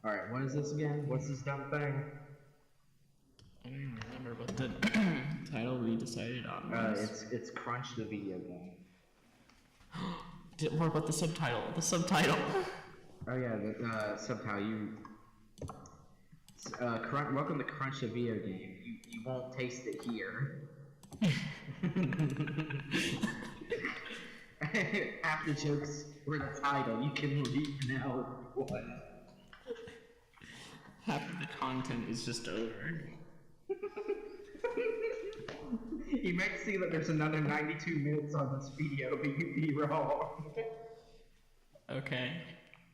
Alright, what is this again? What's this dumb thing? I don't even remember what the title we decided on was. It's Crunch the video game. What about the subtitle? The subtitle. Oh yeah, the subtitle. Welcome to Crunch the video game. You won't taste it here. Half the jokes were the title. You can leave now. What? Half of the content is just over. You might see that there's another 92 minutes on this video, but you'd be wrong. Okay.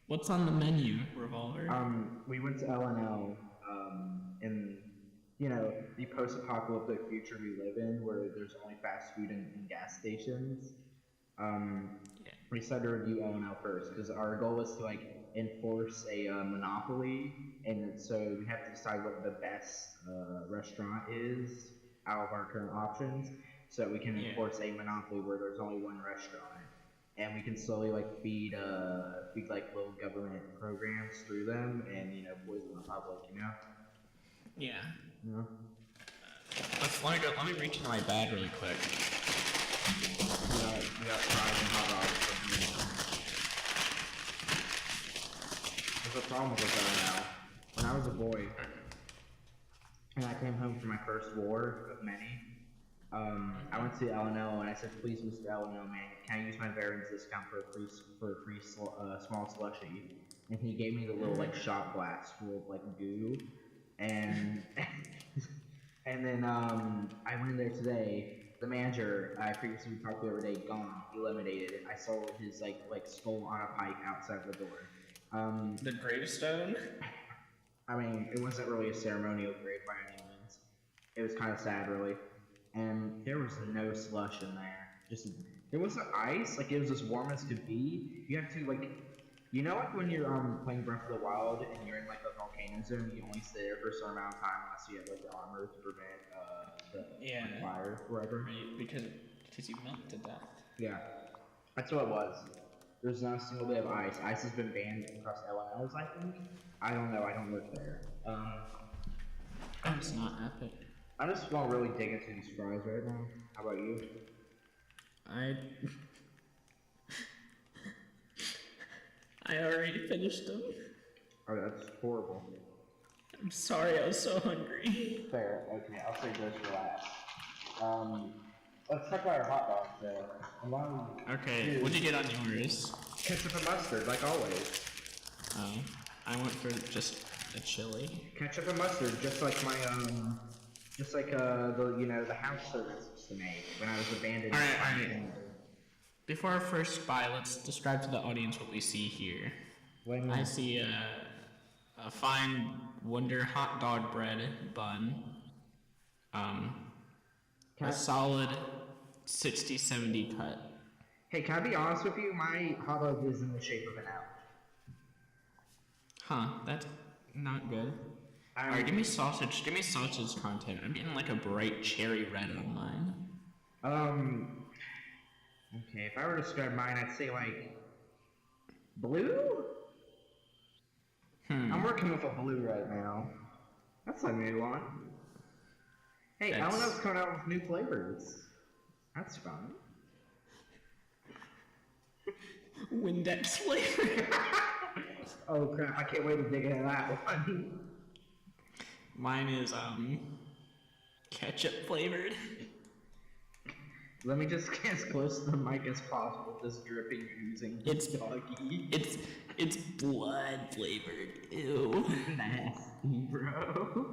What's on the menu, Revolver? We went to L&L, in, you know, the post-apocalyptic future we live in, where there's only fast food and gas stations. We decided to review L&L first, because our goal was to, like, enforce a monopoly, and so we have to decide what the best restaurant is out of our current options, so we can enforce a monopoly where there's only one restaurant, and we can slowly like feed like little government programs through them, and you know, poison the public, you know. Yeah. You know? Let me reach into my bag really quick. We got fries and hot dogs. There's a problem with that now. When I was a boy, and I came home from my first war of many, I went to L&L and I said, "Please, Mr. L&L man, can I use my veterans discount for a free small slushie?" And he gave me the little like shot glass full of like goo, and and then I went in there today. The manager I previously talked to the other day, gone, eliminated. I saw his like skull on a pike outside the door. The gravestone? I mean, it wasn't really a ceremonial grave by any means. It was kind of sad, really. And there was no slush in there. There wasn't ice. Like, it was as warm as could be. You have to, like, you know, like when you're playing Breath of the Wild and you're in like a volcano zone, you only stay there for a certain amount of time unless you have like the armor to prevent the fire or whatever. Right, because you melt to death. Yeah, that's what it was. There's not a single bit of ice. Ice has been banned across L&L's, I think. I don't know. I don't live there. It's not epic. I just want to really dig into these fries right now. How about you? I already finished them. Oh, that's horrible. I'm sorry, I was so hungry. Fair. Okay, I'll save those for last. Let's talk about our hot dogs though. Okay, what'd you get on yours? Ketchup and mustard, like always. Oh, I went for just a chili. Ketchup and mustard, just like my the house servants used to make when I was abandoned. All right. Before our first buy, let's describe to the audience what we see here. I see a fine Wonder hot dog bread bun. A solid 60-70 cut. Hey, can I be honest with you? My hot dog is in the shape of an L. Huh, that's not good. Alright, give me sausage content. I'm getting like a bright cherry red on mine. Okay, if I were to describe mine, I'd say like blue? I'm working with a blue right now. That's a new one. Hey, I don't know what's coming out with new flavors. That's fun. Windex flavor. Oh crap, I can't wait to dig into that one. Mine is ketchup flavored. Let me just get as close to the mic as possible, just dripping, oozing. It's doggy. It's blood flavored. Ew. Nasty, bro.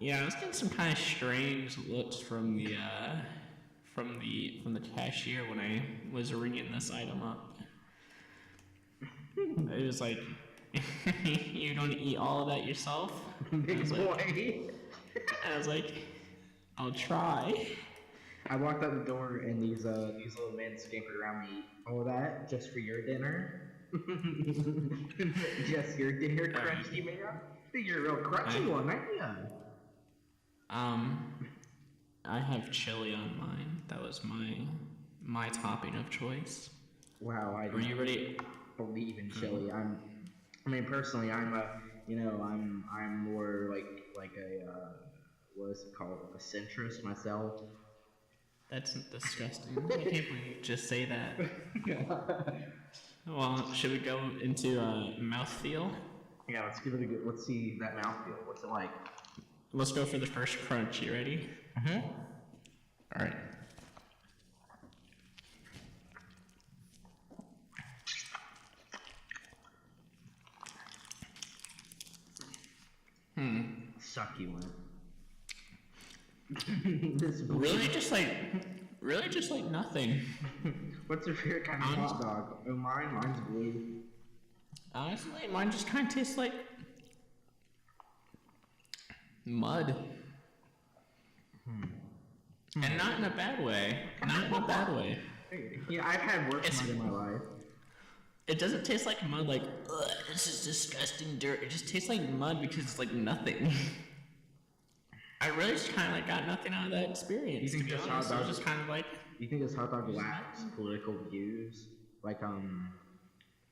Yeah, I was getting some kind of strange looks from the cashier when I was ringing this item up. It was like, "You're going to eat all of that yourself?" Big boy. I was like, "I'll try." I walked out the door and these little men scampered around me. All of that just for your dinner? Just your dinner, crunchy man? You're a real crunchy one, aren't you? I have chili on mine. That was my topping of choice. Wow, Are you ready? Believe in chili. I mean, personally, I'm more like a what is it called? A centrist myself. That's disgusting. I can't believe you just say that. Well, should we go into mouthfeel? Yeah, let's give it a good. Let's see that mouthfeel. What's it like? Let's go for the first crunch. You ready? Mm-hmm. All right. Succulent. Really just like nothing. What's your favorite kind of hot dog? Oh, mine's blue. Honestly, mine just kind of tastes like mud. And not in a bad way. Not in a bad way. Yeah, I've had worse mud in my life. It doesn't taste like mud, like, ugh, this is disgusting dirt. It just tastes like mud because it's like nothing. I really just kind of like got nothing out of that experience. You think this hot dog just kind of like? You think this hot dog lacks political views? Like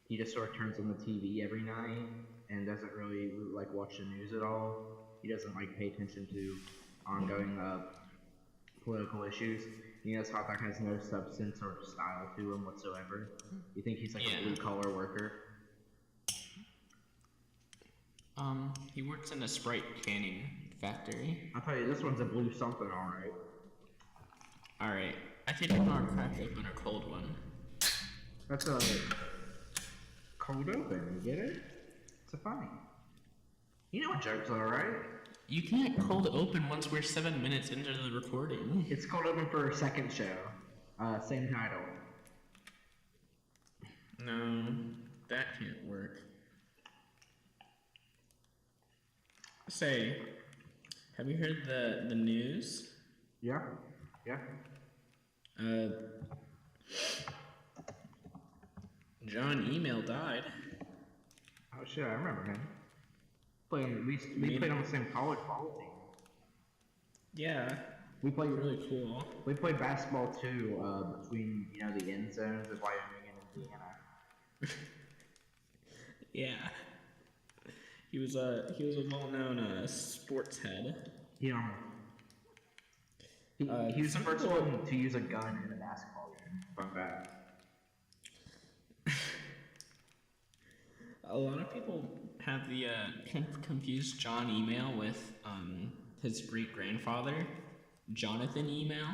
he just sort of turns on the TV every night and doesn't really like watch the news at all. He doesn't like pay attention to ongoing political issues. You know, this hot dog has no substance or style to him whatsoever. You think he's like a blue collar worker? He works in a Sprite canning factory. I'll tell you, this one's a blue something, alright. Alright. I think I'm gonna crack open a cold one. That's a cold open, you get it? It's a funny. You know what jokes are, right? You can't cold open once we're 7 minutes into the recording. It's cold open for a second show. Same title. No, that can't work. Say, have you heard the news? Yeah. Yeah. John Email died. Oh shit, I remember him. We played on the same college ball team. Yeah. We played really cool. We played basketball too, between the end zones of Wyoming and Indiana. Yeah. He was a well-known sports head. Yeah. He was the first one to use a gun in a basketball game. Fun fact. A lot of people have confused John Email with his great-grandfather, Jonathan Email.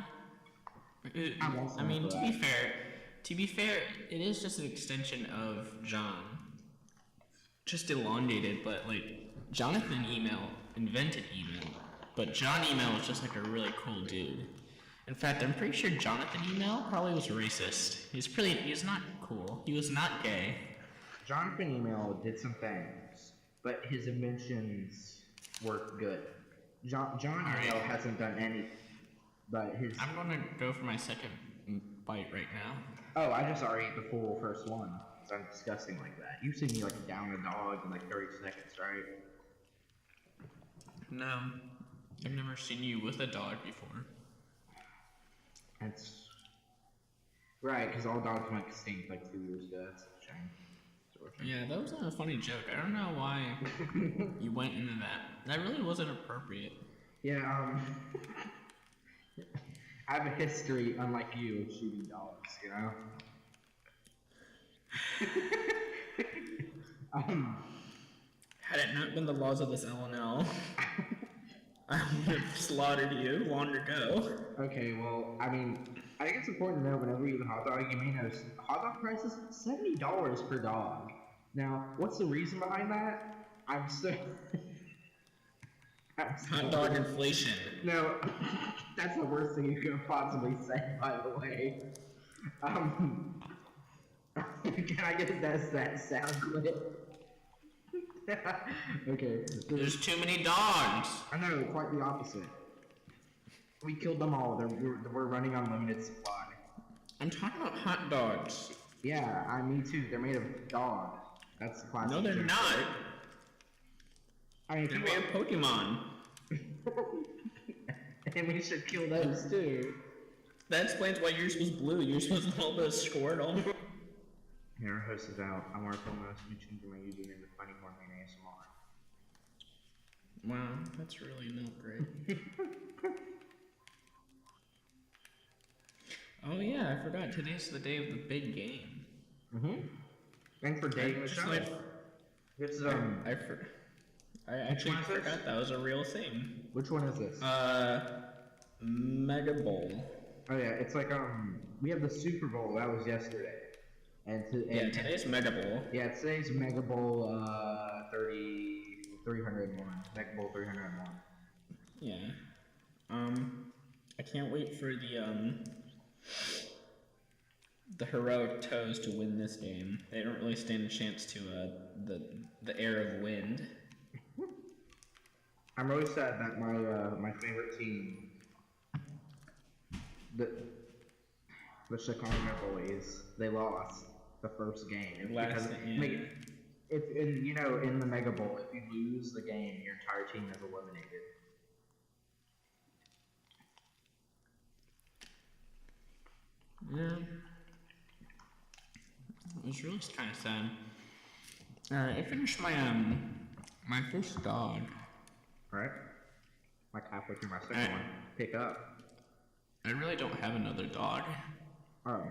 I mean, to be fair, it is just an extension of John. Just elongated, but like Jonathan Email invented email, but John Email was just like a really cool dude. In fact, I'm pretty sure Jonathan Email probably was racist. He's not cool. He was not gay. Jonathan Email did some things, but his inventions were good. John Email hasn't done anything, but his... I'm gonna go for my second bite right now. Oh, I just already ate the full first one. I'm disgusting like that. You've seen me like down a dog in like 30 seconds, right? No, I've never seen you with a dog before. That's right, because all dogs went extinct like 2 years ago. That's a shame. Yeah, that was a funny joke. I don't know why you went into that. That really wasn't appropriate. Yeah, I have a history, unlike you, of shooting dogs, you know? Had it not been the laws of this LNL, I would have slaughtered you long ago. Okay, well, I mean, I think it's important to know whenever you eat a hot dog, you may know hot dog prices $70 per dog. Now, what's the reason behind that? Hot dog inflation. No, that's the worst thing you could possibly say, by the way. Can I get that sound clip? Okay. There's too many dogs. I know, quite the opposite. We killed them all. We're running on limited supply. I'm talking about hot dogs. Yeah, me too. They're made of dog. That's the classic. No, they're not. I mean, they're made of Pokemon. And we should kill those too. That explains why yours was blue. Yours was all the Squirtle. Here, our host is out. I'm working on this. Let me change my username to Funny Morning ASMR. Wow, that's really not great. Oh yeah, I forgot. Today's the day of the big game. Thanks for dating the show. This is I actually forgot that was a real thing. Which one is this? Mega Bowl. Oh yeah, it's like we have the Super Bowl. That was yesterday. And today's Mega Bowl. Yeah, today's Mega Bowl 301. Mega Bowl 301. Yeah. I can't wait for the heroic Toes to win this game. They don't really stand a chance to the air of wind. I'm really sad that my favorite team, the Chicago Boys, they lost the first game. In the Mega Bowl, if you lose the game, your entire team is eliminated. Yeah. It was really kind of sad. I finished my first dog. Alright. Like halfway through my second one. Pick up. I really don't have another dog. Oh.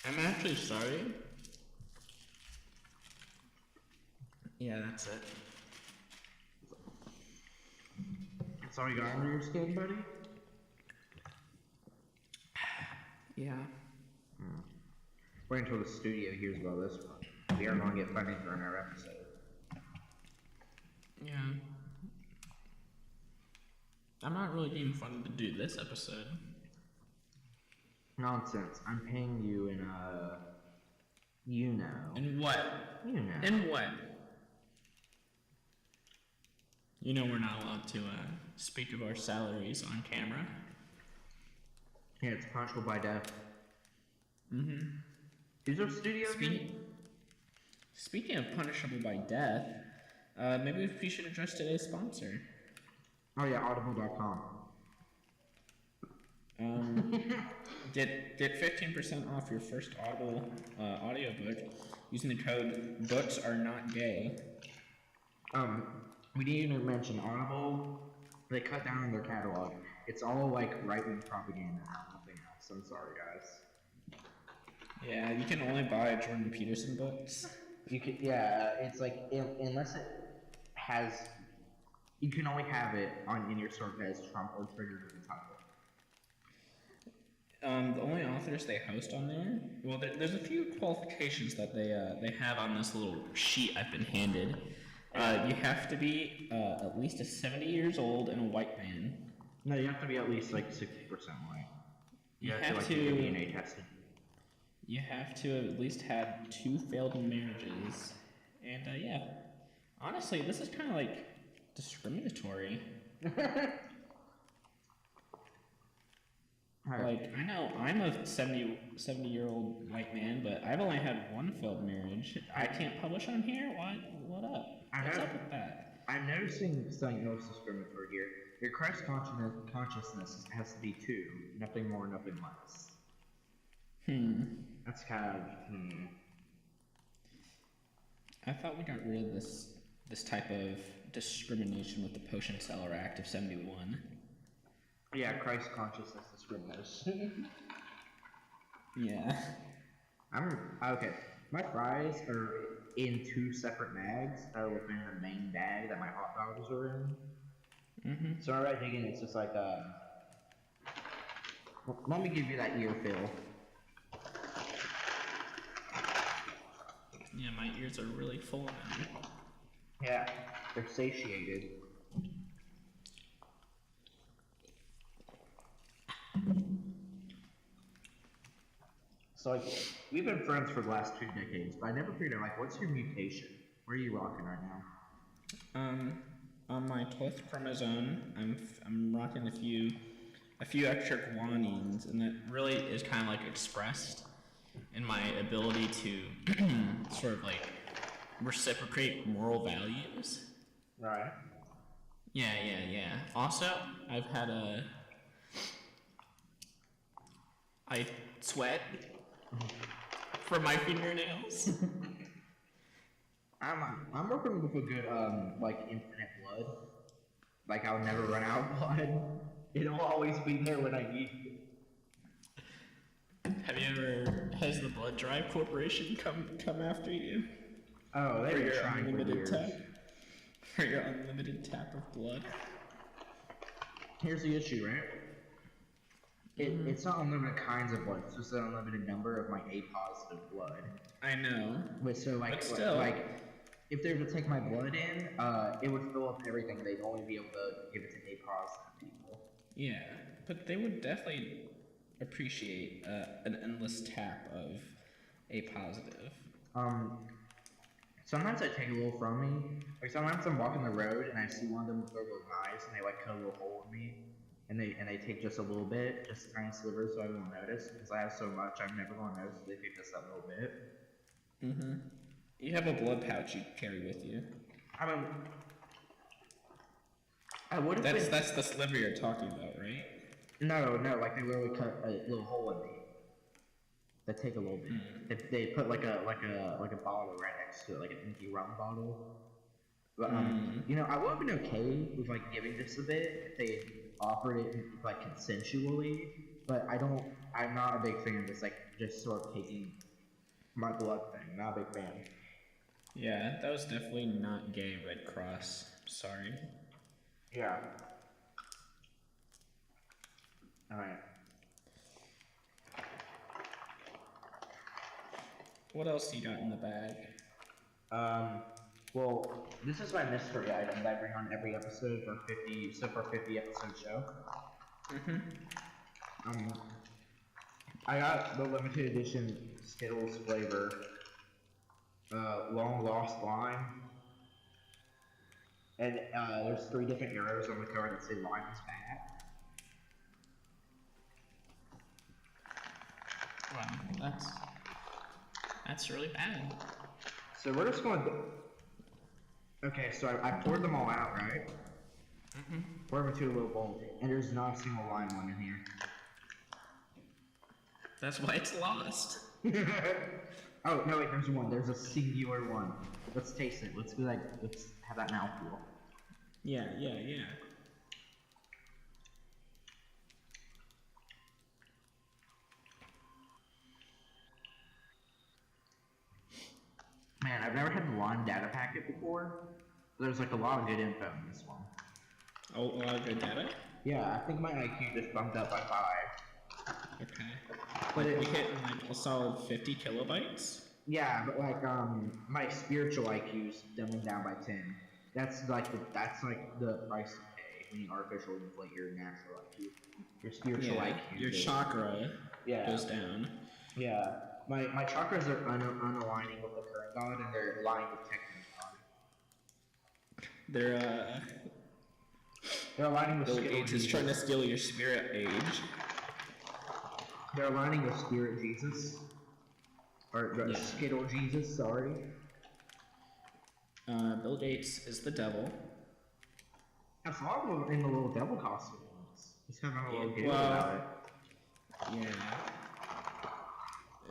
I'm actually sorry. Yeah, that's it. That's all you got under your skin, buddy? Yeah. Wait until the studio hears about this one. We are going to get funding during our episode. Yeah. I'm not really being funded to do this episode. Nonsense. I'm paying you in you know. In what? You know. In what? You know we're not allowed to speak of our salaries on camera. Yeah, it's punishable by death. Mm-hmm. Is there studio Speaking of punishable by death, maybe we should address today's sponsor. Oh yeah, audible.com. Get 15% off your first Audible audiobook using the code BooksAreNotGay. We didn't even mention Audible. They cut down on their catalog. It's all like right-wing propaganda now, nothing else. I'm sorry, guys. Yeah, you can only buy Jordan Peterson books. You can, it's like unless it has, you can only have it in your store that has Trump or triggered in the title. The only authors they host on there, well, there's a few qualifications that they have on this little sheet I've been handed. You have to be at least 70 years old and a white man. No, you have to be at least like 60% white. You have to get DNA tested. You have to have at least had 2 failed marriages, and yeah, honestly, this is kind of like discriminatory. Like, I know I'm a 70-year-old white man, but I've only had 1 failed marriage. I can't publish on here? What up? What's up with that? I'm noticing something else discriminatory here. Your Christ consciousness has to be 2. Nothing more, nothing less. That's kind of, I thought we got rid of this type of discrimination with the Potion Seller Act of 71. Yeah, Christ consciousness discrimination. Yeah. Okay. My fries are in 2 separate bags that are within the main bag that my hot dogs are in. Mm-hmm. So when I dig in, it's just like let me give you that ear feel. Yeah, my ears are really full now. Yeah, they're satiated. So like, we've been friends for the last 2 decades, but I never figured out like, what's your mutation? Where are you rocking right now? On my 12th chromosome, I'm rocking a few extra guanines, and that really is kind of like expressed in my ability to sort of like reciprocate moral values. Right. Yeah. Also, I've had I sweat from my fingernails. I'm working with a good like infinite blood. Like I'll never run out of blood. It'll always be there when I need it. Has the Blood Drive Corporation come after you? Oh, they've been trying for years. For your unlimited tap of blood. Here's the issue, right? It's not unlimited kinds of blood. It's just an unlimited number of my A positive blood. I know. But so like, if they were to take my blood in, it would fill up everything. They'd only be able to give it to A positive people. Yeah, but they would definitely appreciate an endless tap of A positive. Sometimes I take a little from me. Like sometimes I'm walking the road and I see one of them with their little knives and they like cut a little hole in me, and they take just a little bit, just a tiny sliver, so I don't notice because I have so much. I'm never gonna notice if they take just that little bit. Mhm. You have a blood pouch you carry with you. I mean, I would have. That's the sliver you're talking about, right? No, like they literally cut a little hole in me. They take a little bit. They put like a bottle right next to it, like an empty rum bottle. But you know, I would have been okay with like giving just a bit if they offered it like consensually. But I'm not a big fan of this like just sort of taking my blood thing. Not a big fan. Yeah, that was definitely not gay Red Cross. Sorry. Yeah. Alright. What else you got in the bag? Well, this is my mystery item that I bring on every episode for 50 episode show. I got the limited edition Skittles flavor, Long Lost Lime. And there's 3 different arrows on the card that say lime is bad. Wow, that's really bad. So we're just going to... Okay, so I poured them all out, right? Poured them into a little bowl, and there's not a single lime one in here. That's why it's lost. Oh, no wait, there's one. There's a singular one. Let's taste it. Let's have that mouthfeel. Yeah. Man, I've never had the lime data packet before. There's like a lot of good info in this one. Oh, a lot of good data? Yeah, I think my IQ just bumped up by 5. Okay. But we hit like a solid 50 kilobytes? Yeah, but like my spiritual IQ's dumbing down by 10. That's like the price to pay when you artificially inflate your natural IQ. Your spiritual IQ. Your chakra goes down. Yeah. My chakras are unaligning with the current god, and they're aligning with Techno's god. They're aligning with Bill Gates is trying to steal your spirit age. They're aligning with Spirit Jesus. Or Skittle Jesus, sorry. Bill Gates is the devil. I saw him in the little devil costume once. He's kind of a little giggle about it. Yeah.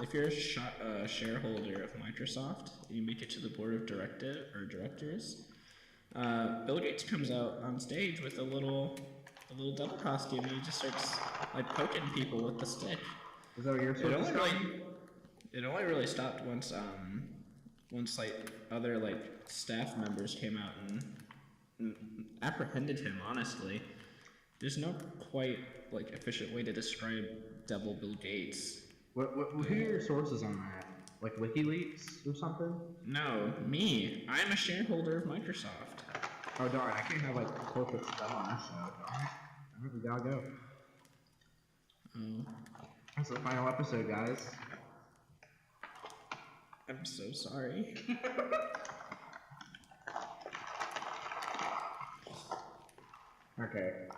If you're a shareholder of Microsoft, you make it to the board of directors. Bill Gates comes out on stage with a little devil costume, and he just starts like poking people with the stick. Is that what you're supposed to say? It only really stopped once like other like staff members came out and apprehended him. Honestly, there's no quite like efficient way to describe Devil Bill Gates. Who are your sources on that? Like WikiLeaks or something? No, me. I'm a shareholder of Microsoft. Oh darn! I can't have like corporate stuff on this show. Darn it! I think we gotta go. That's the final episode, guys. I'm so sorry. Okay.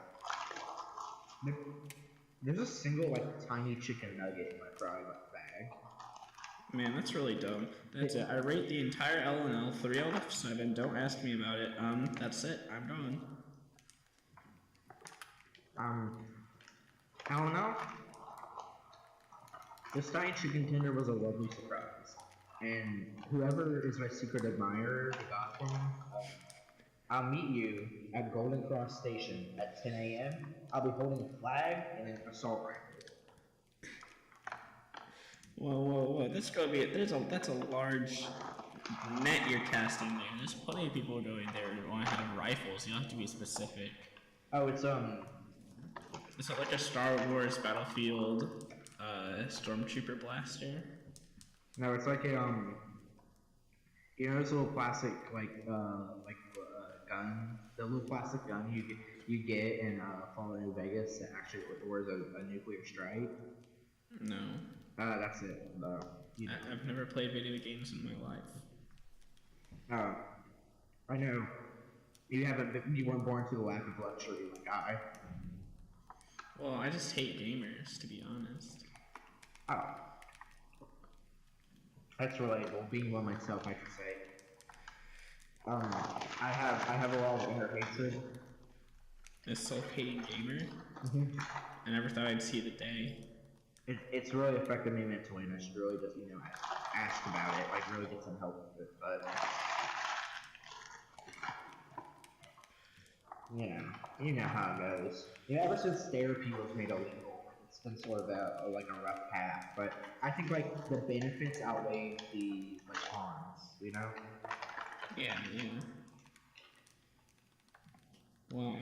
There's a single like tiny chicken nugget in my fry bag. Man, that's really dumb. That's it. I rate the entire L&L 3 out of 7. Don't ask me about it. That's it. I'm done. I don't know. This giant chicken tender was a lovely surprise. And whoever is my secret admirer, the Gotham, I'll meet you at Golden Cross Station at 10 a.m. I'll be holding a flag and an assault rifle. Whoa! That's a large net you're casting there. There's plenty of people going there who want to have rifles. You don't have to be specific. Oh, it's like a Star Wars Battlefield Stormtrooper blaster. No, it's like a you know, those little plastic gun, the little plastic gun you get in Fallout New Vegas that actually wears a nuclear strike. No. That's it. You know. I've never played video games in my life. I know. You weren't born to the lap of luxury like I. Well, I just hate gamers, to be honest. Oh. That's relatable. Being one myself, I should say. I have a lot of inner hatred. A self-hating gamer? Mm-hmm. I never thought I'd see the day. It's really affected me mentally, and I should really just, ask about it, like really get some help with it, but... You know how it goes. Ever since therapy was made illegal, it's been sort of a rough path, but I think, the benefits outweigh the, cons, you know? Yeah. Well,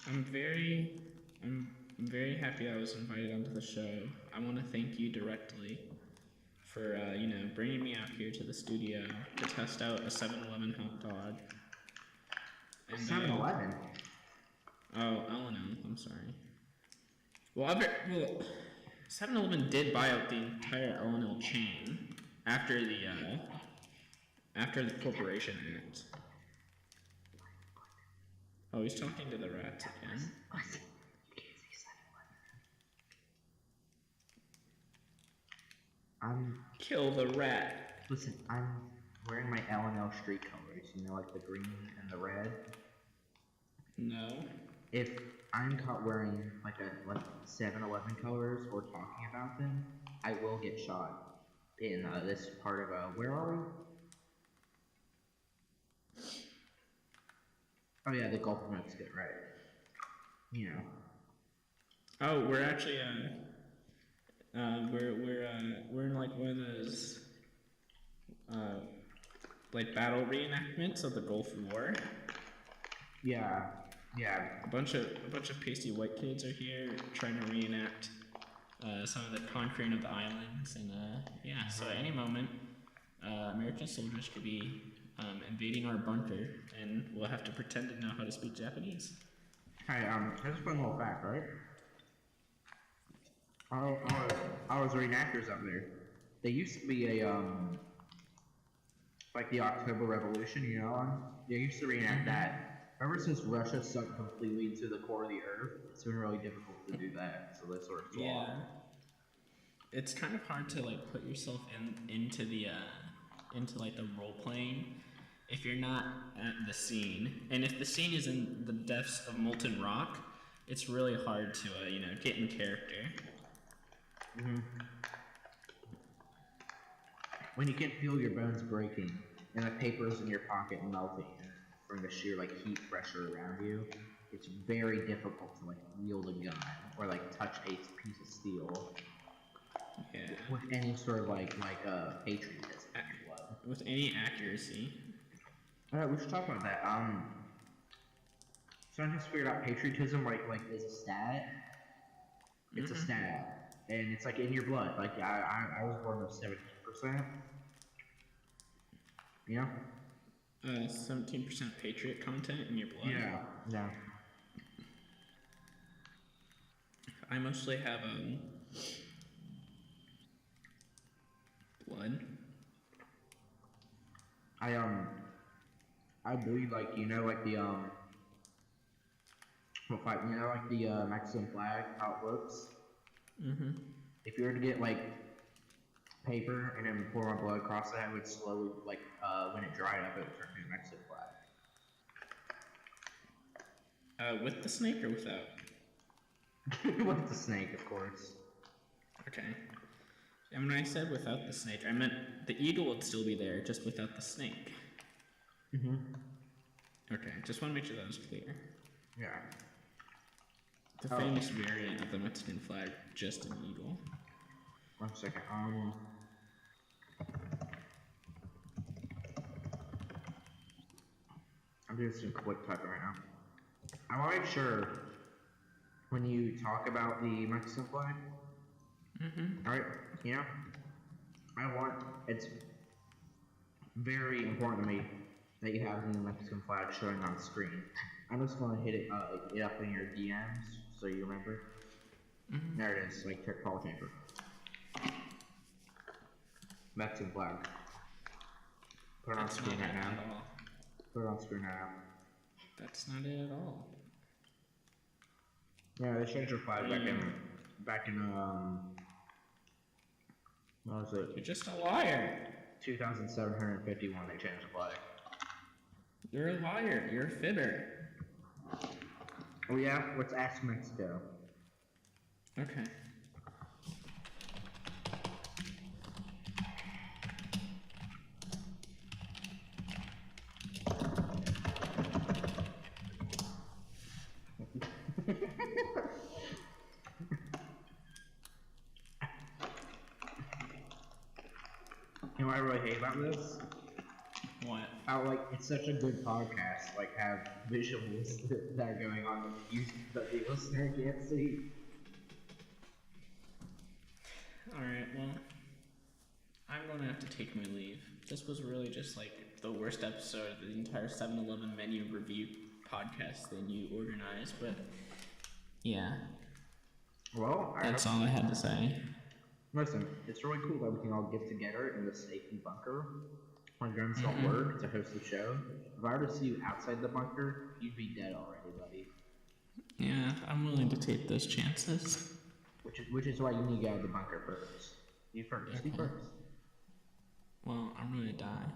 I'm very happy I was invited onto the show. I want to thank you directly for, bringing me out here to the studio to test out a 7-Eleven hot dog. 7-Eleven? Oh, L&L, I'm sorry. Well, 7-Eleven did buy out the entire L&L chain after the Corporation Act. Oh, he's talking to the rats again. Listen. Kill the rat. Listen, I'm wearing my L&L street colors, like the green and the red. No. If I'm caught wearing like 7-Eleven colors or talking about them, I will get shot in this part of where are we? Oh yeah, the Gulf of Mexico, right? Oh, we're actually we're in like one of those battle reenactments of the Gulf War. Yeah. A bunch of pasty white kids are here trying to reenact some of the conquering of the islands, and so at any moment, American soldiers could be invading our bunker, and we'll have to pretend to know how to speak Japanese. Hey, here's a fun little fact, right? I was reenactors up there. They used to be a like the October Revolution, they used to reenact that. Ever since Russia sunk completely into the core of the earth, it's been really difficult to do that. So they sort of yeah, it's kind of hard to put yourself into the role playing if you're not at the scene, and if the scene is in the depths of molten rock, it's really hard to get in character. Mm-hmm. When you can feel your bones breaking and the papers in your pocket melting from the sheer heat pressure around you, it's very difficult to wield a gun or touch a piece of steel. Yeah. With any sort of patriotism. With any accuracy. Alright, we should talk about that. So I just figured out patriotism is a stat. It's a stat. And it's in your blood. I was born with 17%. Yeah? 17% patriot content in your blood. Yeah. I mostly have blood. I believe the the Mexican flag, how it works. Mm-hmm. If you were to get paper and then pour my blood across it, it would slowly when it dried up, it would turn to a Mexican flag. With the snake or without? With the snake, of course. Okay. And when I said without the snake, I meant the eagle would still be there, just without the snake. Mm-hmm. Okay, just want to make sure that was clear. Yeah. The famous variant of the Mexican flag, just an eagle. 1 second. I'm doing some quick typing right now. I want to make sure when you talk about the Mexican flag, alright, it's very important to me that you have the Mexican flag showing on screen. I'm just going to hit it up in your DMs so you remember. There it is, like Paul Chamber. Mexican flag. Put it on screen right now. Put it on screen right now. That's not it at all. Yeah, they changed their flag back in what was it? You're just a liar. 2751 they changed the flag. You're a liar. You're a fibber. Oh yeah? Let's ask Mexico. Okay. You know what I really hate about this? What? How it's such a good podcast, have visuals that are going on that the listener can't see. Alright, well, I'm gonna have to take my leave. This was really just the worst episode of the entire 7-Eleven menu review podcast that you organized, but yeah. Well, that's all I had to say. Listen, it's really cool that we can all get together in the safety bunker when guns don't work to host the show. If I were to see you outside the bunker, you'd be dead already, buddy. Yeah, I'm willing to take those chances. Which is why you need to get out of the bunker first. You first. Okay. You first. Well, I'm gonna die.